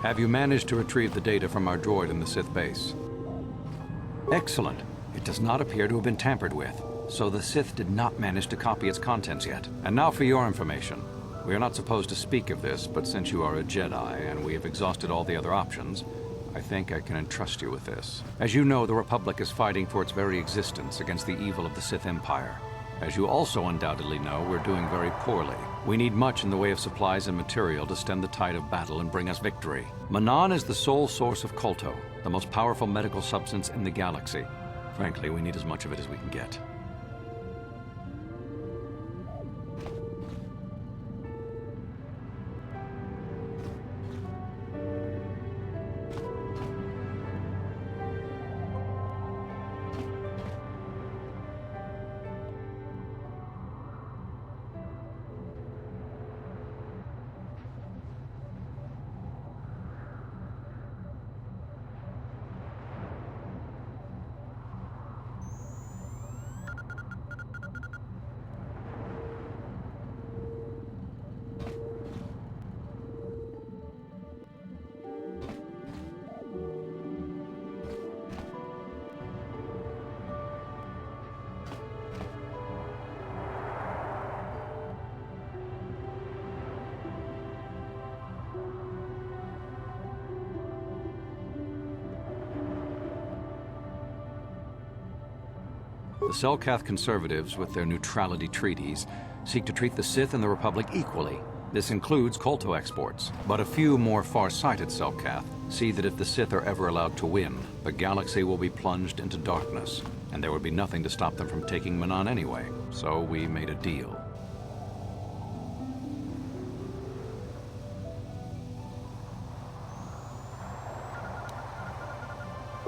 Have you managed to retrieve the data from our droid in the Sith base? Excellent. It does not appear to have been tampered with, so the Sith did not manage to copy its contents yet. And now for your information. We are not supposed to speak of this, but since you are a Jedi and we have exhausted all the other options, I think I can entrust you with this. As you know, the Republic is fighting for its very existence against the evil of the Sith Empire. As you also undoubtedly know, we're doing very poorly. We need much in the way of supplies and material to stem the tide of battle and bring us victory. Manan is the sole source of KOTOR, the most powerful medical substance in the galaxy. Frankly, we need as much of it as we can get. The Selkath conservatives, with their neutrality treaties, seek to treat the Sith and the Republic equally. This includes Kolto exports. But a few more far-sighted Selkath see that if the Sith are ever allowed to win, the galaxy will be plunged into darkness, and there would be nothing to stop them from taking Manan anyway. So we made a deal.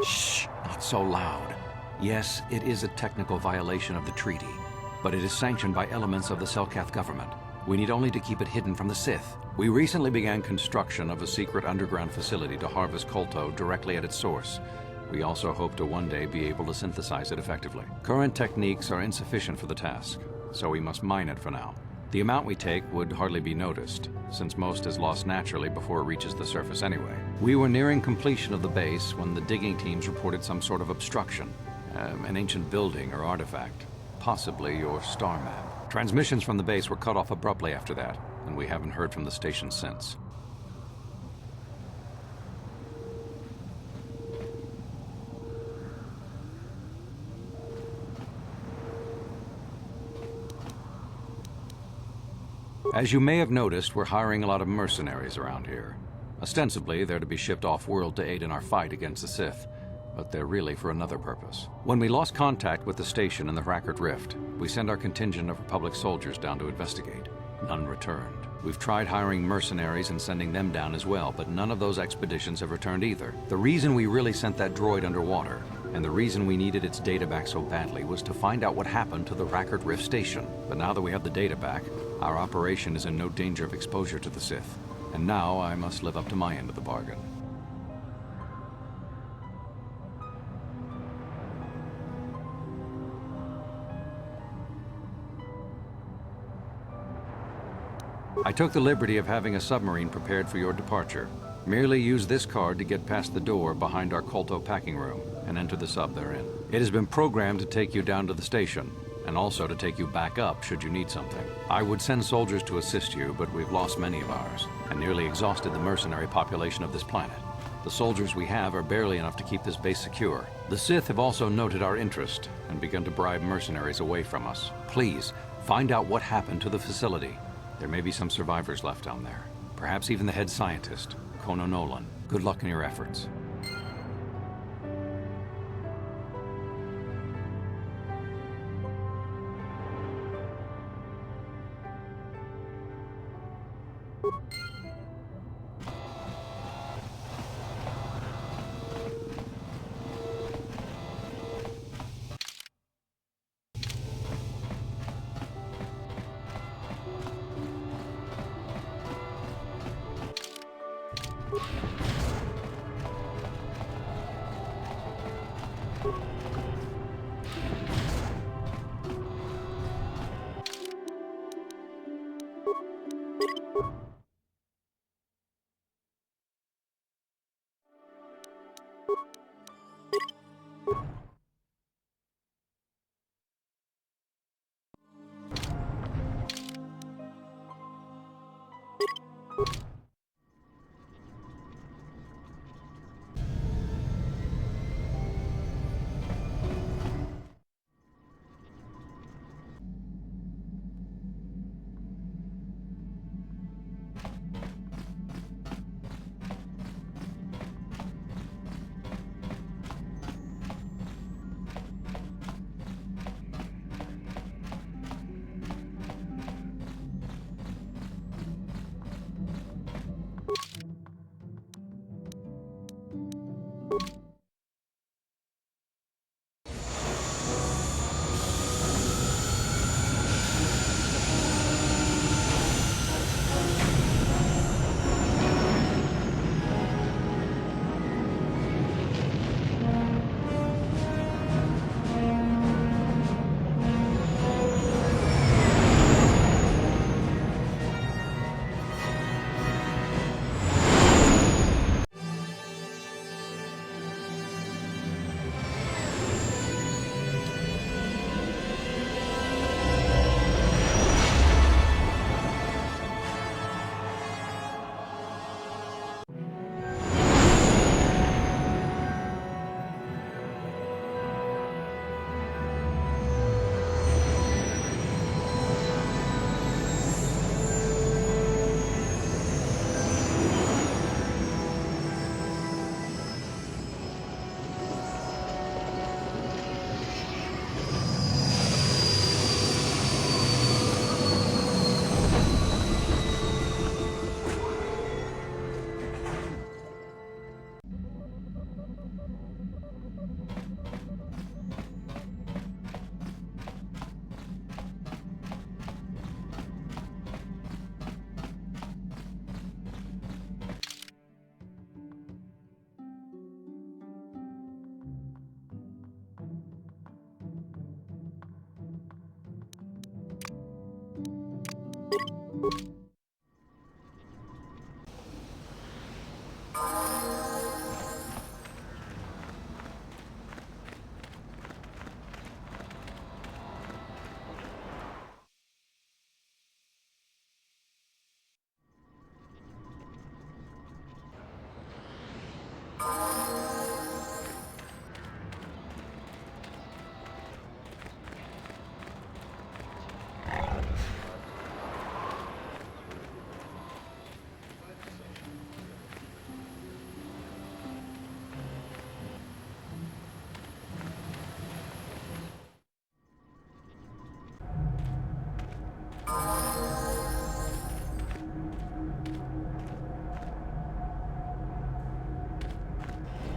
Shh, not so loud. Yes, it is a technical violation of the treaty, but it is sanctioned by elements of the Selkath government. We need only to keep it hidden from the Sith. We recently began construction of a secret underground facility to harvest Kolto directly at its source. We also hope to one day be able to synthesize it effectively. Current techniques are insufficient for the task, so we must mine it for now. The amount we take would hardly be noticed, since most is lost naturally before it reaches the surface anyway. We were nearing completion of the base when the digging teams reported some sort of obstruction. An ancient building or artifact, possibly your star map. Transmissions from the base were cut off abruptly after that, and we haven't heard from the station since. As you may have noticed, we're hiring a lot of mercenaries around here. Ostensibly, they're to be shipped off-world to aid in our fight against the Sith, but they're really for another purpose. When we lost contact with the station in the Rackard Rift, we sent our contingent of Republic soldiers down to investigate. None returned. We've tried hiring mercenaries and sending them down as well, but none of those expeditions have returned either. The reason we really sent that droid underwater, and the reason we needed its data back so badly, was to find out what happened to the Rackard Rift station. But now that we have the data back, our operation is in no danger of exposure to the Sith. And now I must live up to my end of the bargain. I took the liberty of having a submarine prepared for your departure. Merely use this card to get past the door behind our Kolto packing room and enter the sub therein. It has been programmed to take you down to the station, and also to take you back up should you need something. I would send soldiers to assist you, but we've lost many of ours, and nearly exhausted the mercenary population of this planet. The soldiers we have are barely enough to keep this base secure. The Sith have also noted our interest and begun to bribe mercenaries away from us. Please, find out what happened to the facility. There may be some survivors left down there. Perhaps even the head scientist, Kono Nolan. Good luck in your efforts.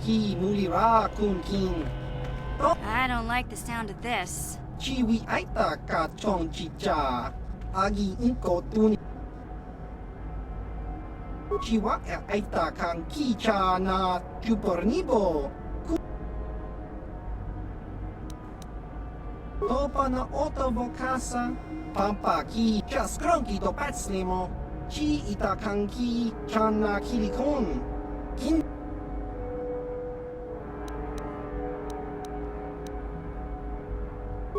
Ki mulira kun king. I don't like the sound of this. Chiwi aita ka chong chicha. Agi inko tuni. Chiwa aita kang kicha na chupornibo. Topa na oto vokasa. Pampa ki chaskronki do patslimo. Chi ita kang ki chana kilikon. Kin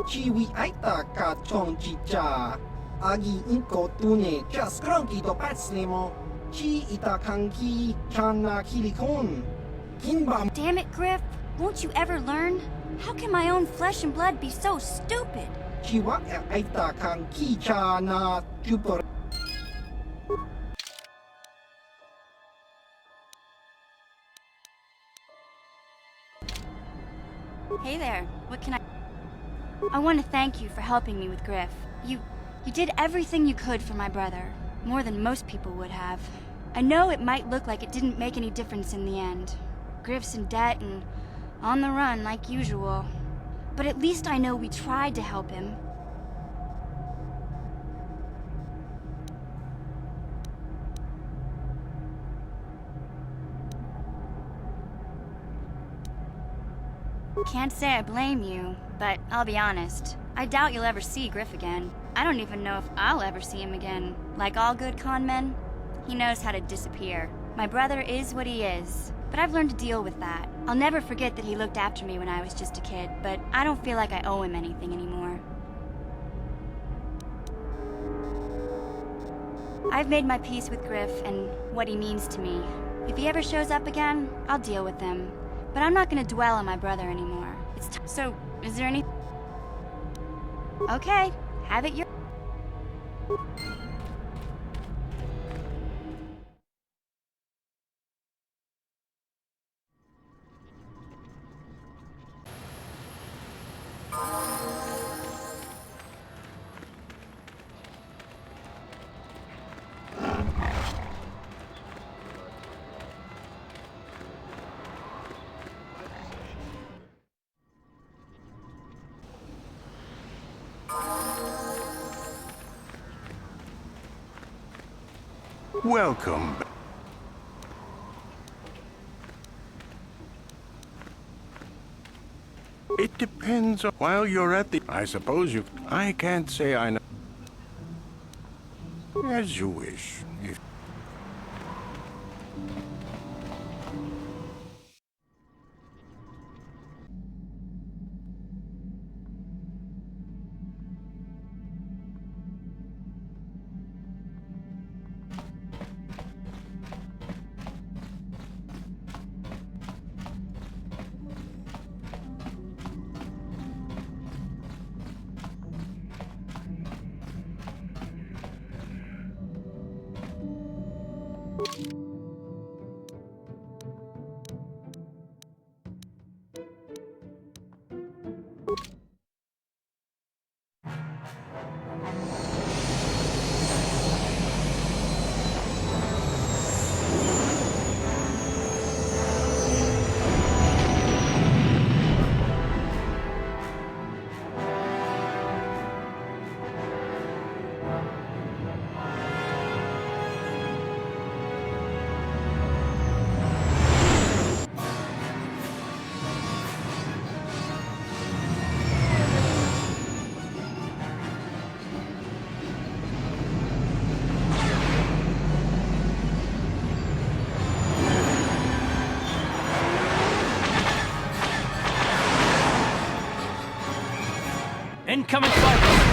Chiwi aita ka chong chicha. Agi inko tune chaskronki do patslimo. Chi ita kanki chana kilikon. Kinbam. Damn it, Griff. Won't you ever learn? How can my own flesh and blood be so stupid? Chiwa aita kanki chana chupor. Hey there. What can I want to thank you for helping me with Griff. You did everything you could for my brother. More than most people would have. I know it might look like it didn't make any difference in the end. Griff's in debt and on the run like usual. But at least I know we tried to help him. Can't say I blame you, but I'll be honest. I doubt you'll ever see Griff again. I don't even know if I'll ever see him again. Like all good con men, he knows how to disappear. My brother is what he is, but I've learned to deal with that. I'll never forget that he looked after me when I was just a kid, but I don't feel like I owe him anything anymore. I've made my peace with Griff and what he means to me. If he ever shows up again, I'll deal with him. But I'm not gonna dwell on my brother anymore. So, is there any... Okay, have it your... Welcome. It depends on while you're at the... I suppose you... I can't say I know. As you wish. If... Incoming flight!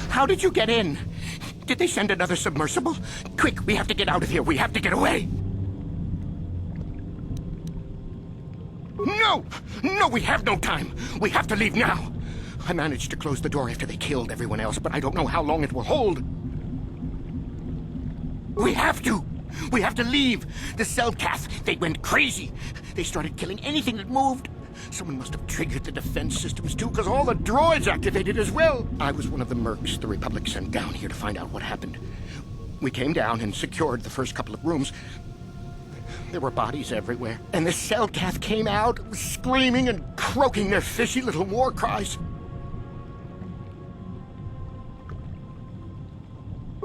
How did you get in? Did they send another submersible? Quick, we have to get out of here. We have to get away. No! No, we have no time. We have to leave now. I managed to close the door after they killed everyone else, but I don't know how long it will hold. We have to! We have to leave! The Cellcath, they went crazy. They started killing anything that moved. Someone must have triggered the defense systems too, because all the droids activated as well. I was one of the mercs the Republic sent down here to find out what happened. We came down and secured the first couple of rooms. There were bodies everywhere, and the Cellcath came out, screaming and croaking their fishy little war cries.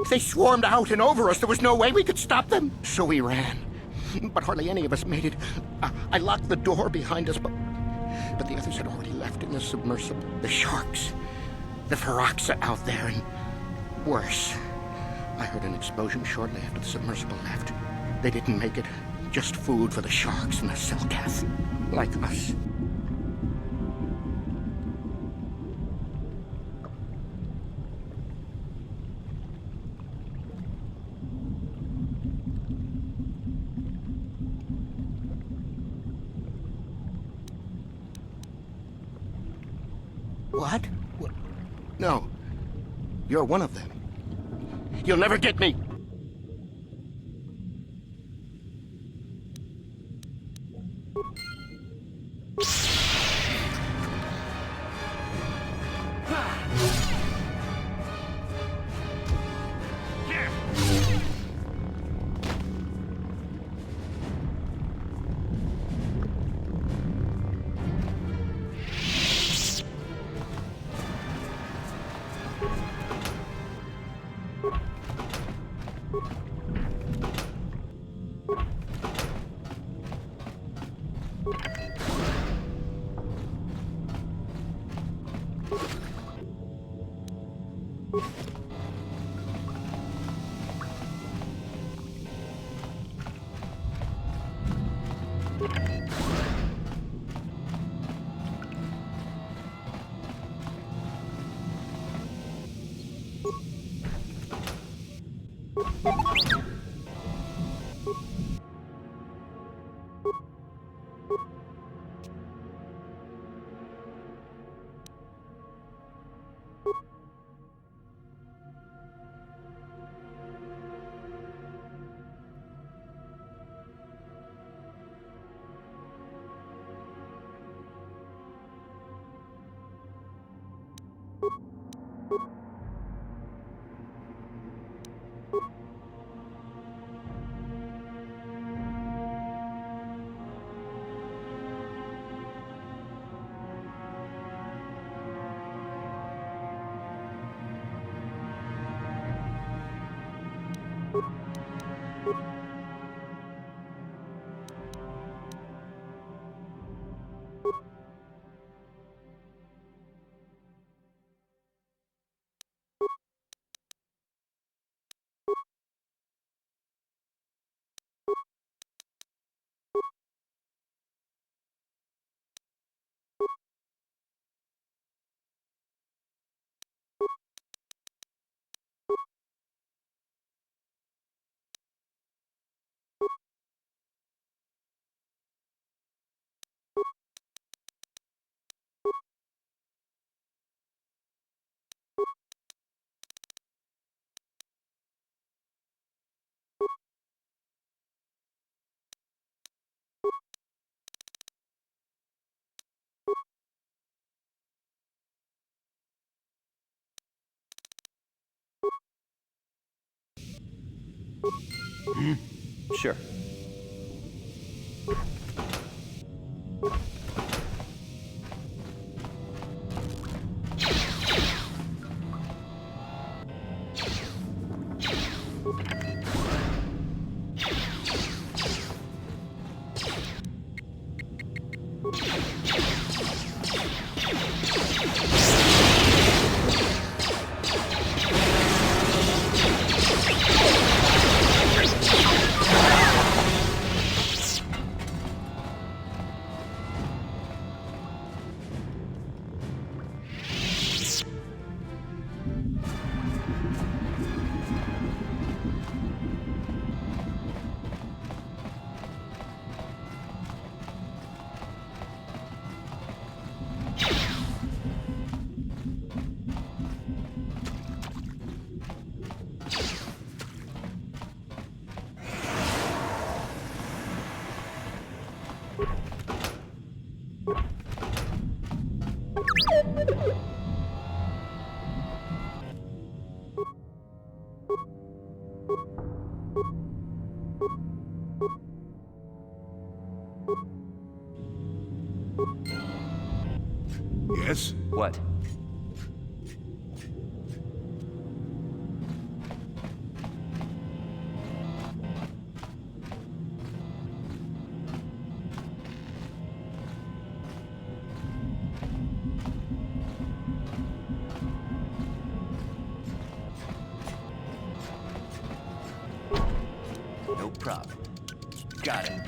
They swarmed out and over us. There was no way we could stop them. So we ran. But hardly any of us made it. I locked the door behind us, but the others had already left in the submersible. The sharks. The Ferox are out there, and worse. I heard an explosion shortly after the submersible left. They didn't make it. Just food for the sharks and the Cellcath. Like us. What? No. You're one of them. You'll never get me! Sure. Yes? What? No problem. Got it.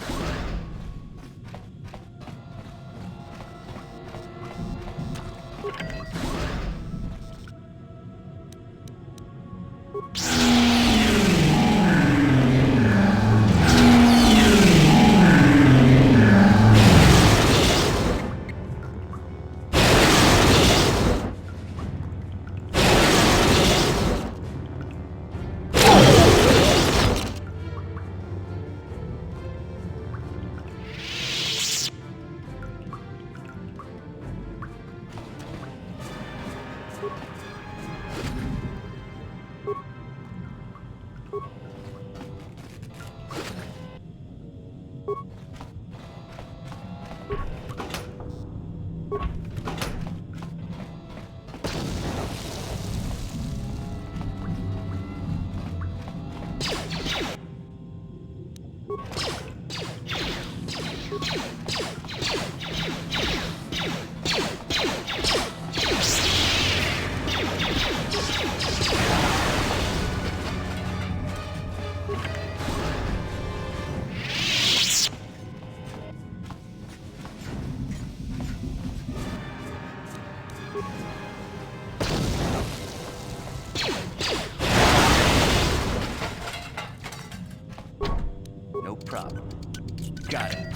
No problem. Got it.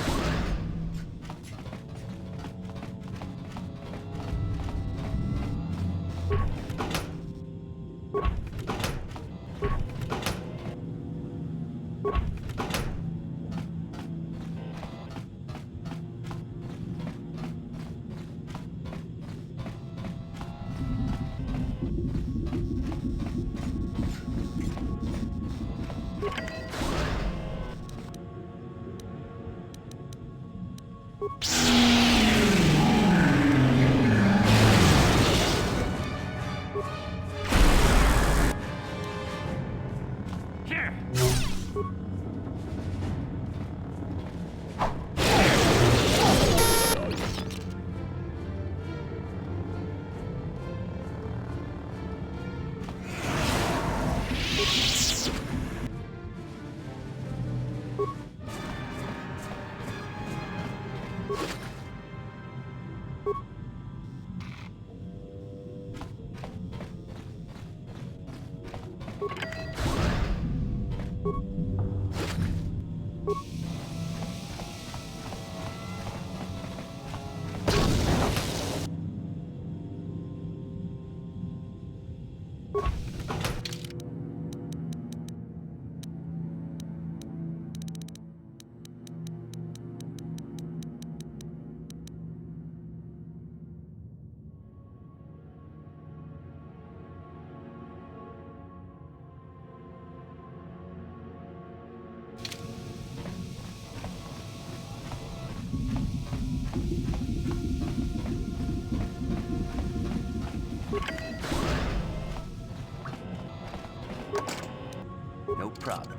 No problem.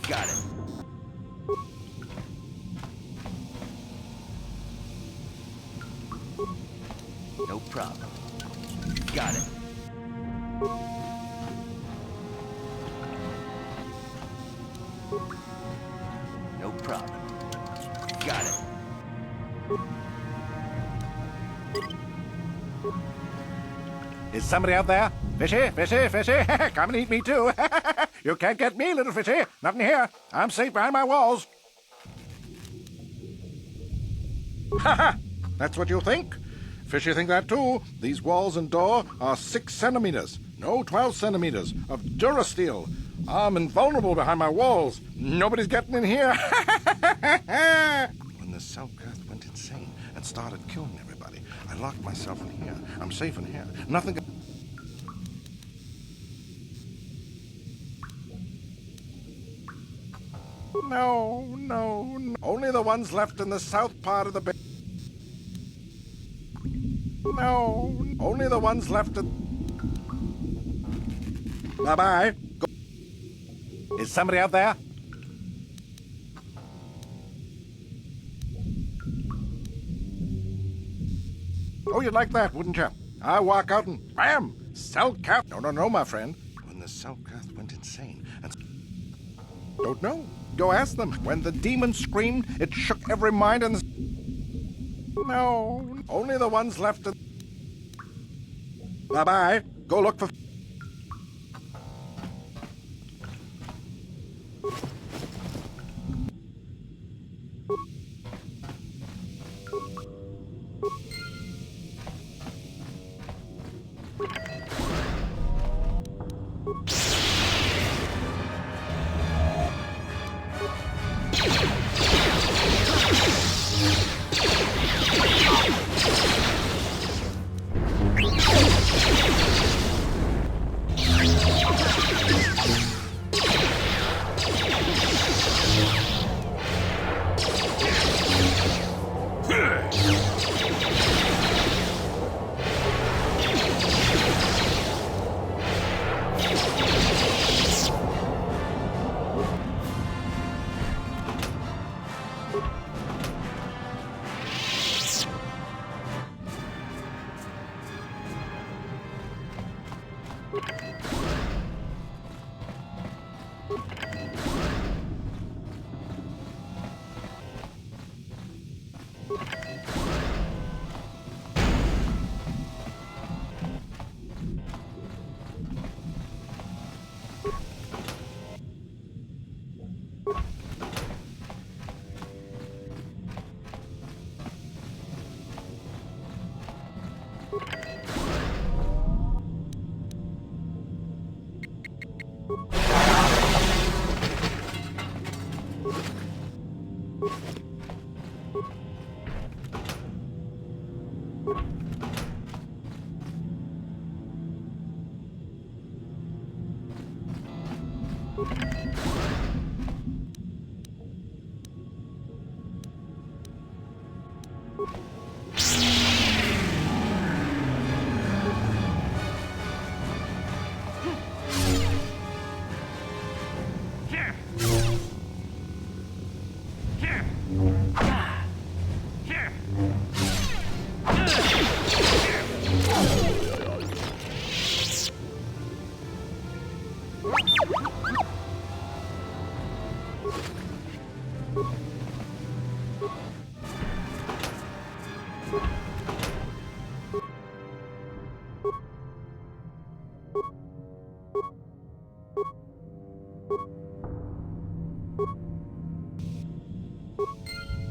Got it. No problem. Got it. No problem. Got it. Is somebody out there? Fishy, fishy, fishy. Come and eat me too. You can't get me, little fishy. Nothing here. I'm safe behind my walls. Ha ha! That's what you think? Fishy think that too. These walls and door are 6 centimeters. No, 12 centimeters of durasteel. I'm invulnerable behind my walls. Nobody's getting in here. When the Selkath went insane and started killing everybody, I locked myself in here. I'm safe in here. Nothing. No, no, no. Only the ones left in the south part of the base. No, only the ones left in. Bye-bye. Go. Is somebody out there? Oh, you'd like that, wouldn't you? I walk out and bam! Selkath. No, no, no, my friend. When the Selkath went insane and. Don't know. Go ask them. When the demon screamed, it shook every mind in the. No, only the ones left in. Bye-bye. Go look for.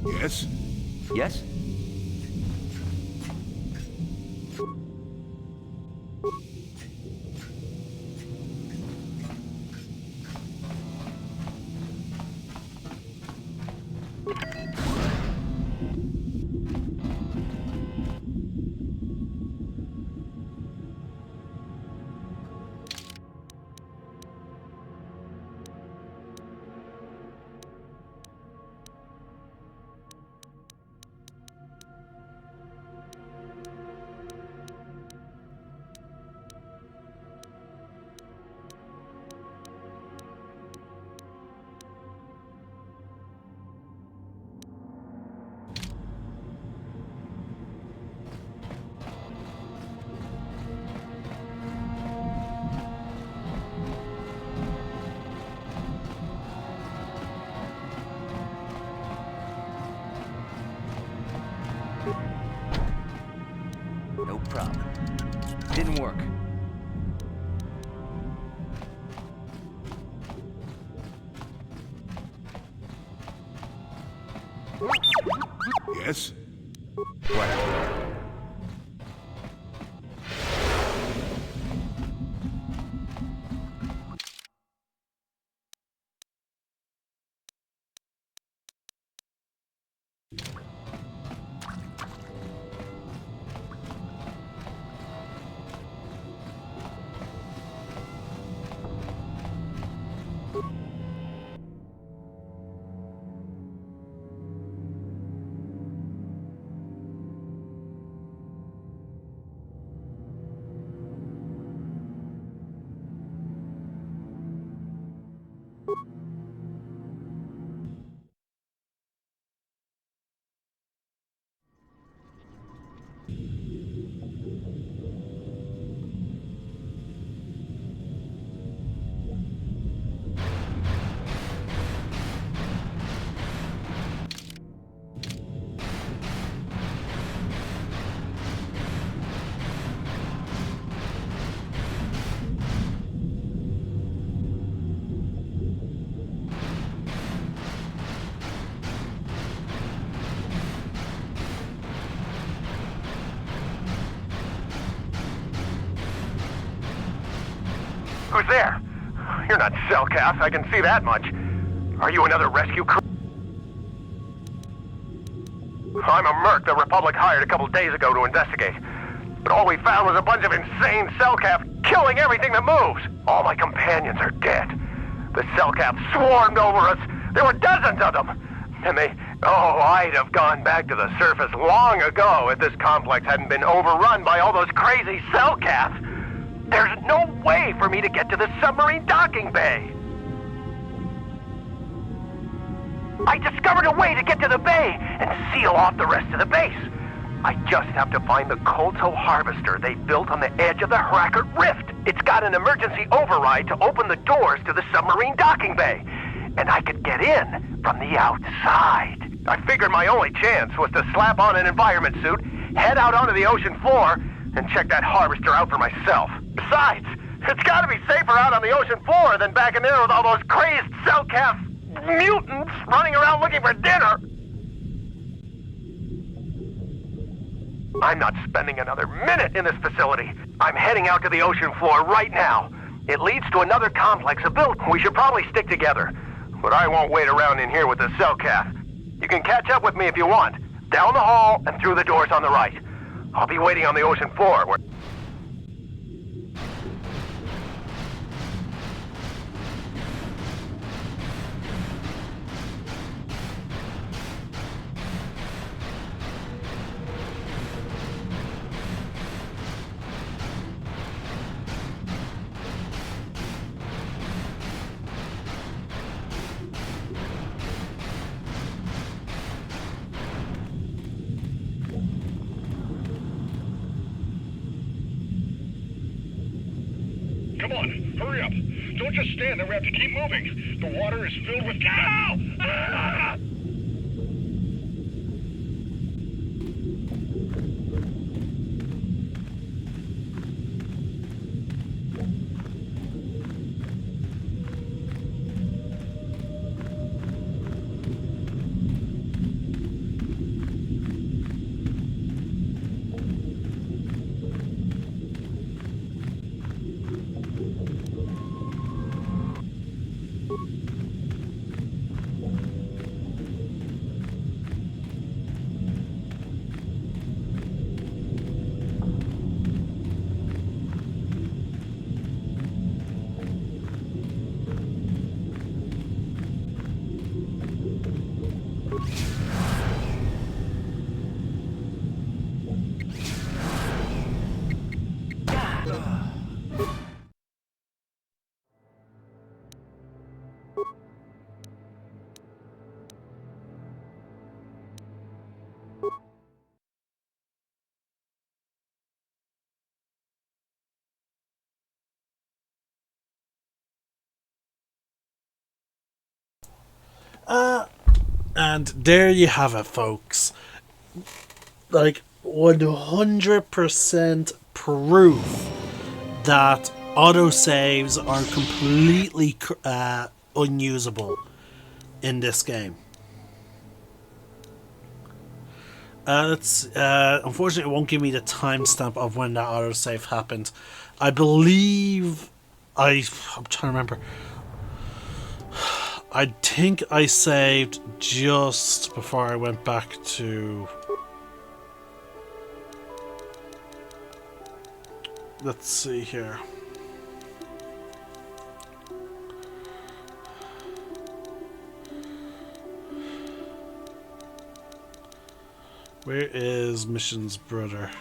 Yes? Yes? Yes? What? Who's there? You're not Cellcast, I can see that much. Are you another rescue crew? I'm a merc the Republic hired a couple days ago to investigate. But all we found was a bunch of insane Cellcast killing everything that moves. All my companions are dead. The Cellcast swarmed over us. There were dozens of them. And I'd have gone back to the surface long ago if this complex hadn't been overrun by all those crazy Cellcasts. There's no way for me to get to the submarine docking bay. I discovered a way to get to the bay and seal off the rest of the base. I just have to find the KOTOR harvester they built on the edge of the Harakert Rift. It's got an emergency override to open the doors to the submarine docking bay. And I could get in from the outside. I figured my only chance was to slap on an environment suit, head out onto the ocean floor, and check that harvester out for myself. Besides, it's gotta be safer out on the ocean floor than back in there with all those crazed Cellcast mutants running around looking for dinner. I'm not spending another minute in this facility. I'm heading out to the ocean floor right now. It leads to another complex of buildings. We should probably stick together, but I won't wait around in here with the Cellcast. You can catch up with me if you want. Down the hall and through the doors on the right. I'll be waiting on the ocean floor where... Come on, hurry up. Don't just stand there, we have to keep moving. The water is filled with... Ow! Ah! And there you have it, folks. Like 100% proof that autosaves are completely unusable in this game. Let's. Unfortunately, it won't give me the timestamp of when that autosave happened. I believe. I'm trying to remember. I think I saved just before I went back to. Let's see here. Where is Mission's brother?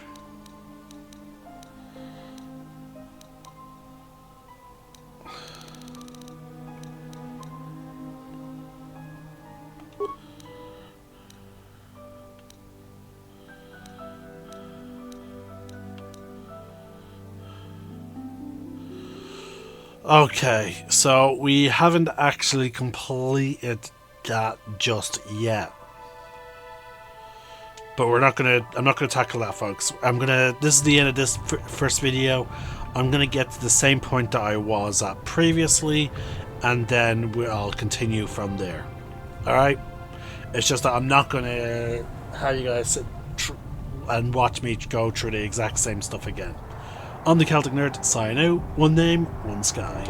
Okay, so we haven't actually completed that just yet. But I'm not gonna tackle that, folks. This is the end of this first video. I'm gonna get to the same point that I was at previously, and then I'll continue from there. Alright? It's just that I'm not gonna have you guys sit and watch me go through the exact same stuff again. I'm the Celtic Nerd, signing out. One name, one sky.